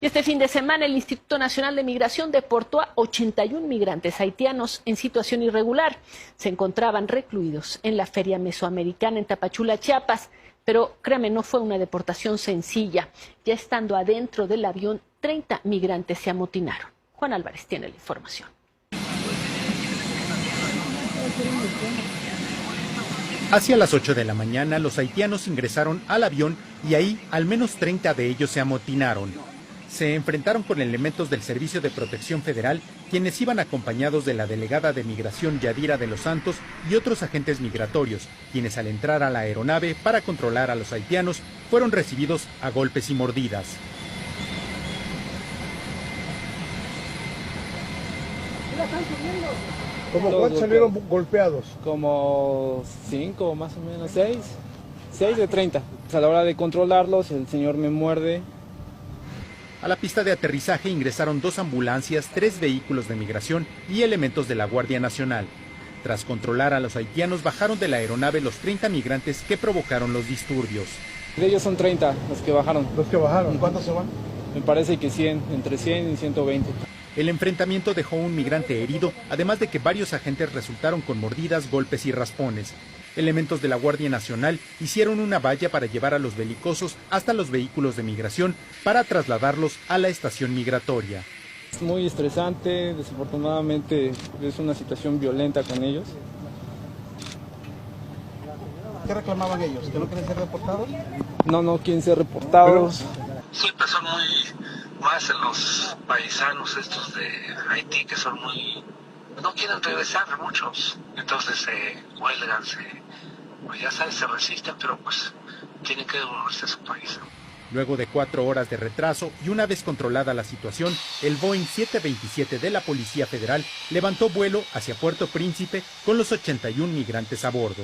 Y este fin de semana el Instituto Nacional de Migración deportó a 81 migrantes haitianos en situación irregular. Se encontraban recluidos en la Feria Mesoamericana en Tapachula, Chiapas. Pero créame, no fue una deportación sencilla. Ya estando adentro del avión, 30 migrantes se amotinaron. Juan Álvarez tiene la información. Hacia las 8 de la mañana, los haitianos ingresaron al avión y ahí al menos 30 de ellos se amotinaron. Se enfrentaron con elementos del Servicio de Protección Federal, quienes iban acompañados de la delegada de Migración Yadira de los Santos y otros agentes migratorios, quienes al entrar a la aeronave para controlar a los haitianos fueron recibidos a golpes y mordidas. ¿Cómo cuántos salieron golpeados? Como 5 más o menos, 6 de 30. Pues a la hora de controlarlos, el señor me muerde. A la pista de aterrizaje ingresaron 2 ambulancias, 3 vehículos de migración y elementos de la Guardia Nacional. Tras controlar a los haitianos, bajaron de la aeronave los 30 migrantes que provocaron los disturbios. De ellos son 30 los que bajaron. ¿Los que bajaron? ¿Cuántos se van? Me parece que 100, entre 100 y 120. El enfrentamiento dejó un migrante herido, además de que varios agentes resultaron con mordidas, golpes y raspones. Elementos de la Guardia Nacional hicieron una valla para llevar a los belicosos hasta los vehículos de migración para trasladarlos a la estación migratoria. Es muy estresante, desafortunadamente es una situación violenta con ellos. ¿Qué reclamaban ellos? ¿Que no quieren ser deportados? No quieren ser reportados. Siempre son más los paisanos estos de Haití que son no quieren regresar muchos, entonces se huelgan, pues ya sabes, se resisten, pero pues tienen que devolverse a su país. Luego de 4 horas de retraso y una vez controlada la situación, el Boeing 727 de la Policía Federal levantó vuelo hacia Puerto Príncipe con los 81 migrantes a bordo.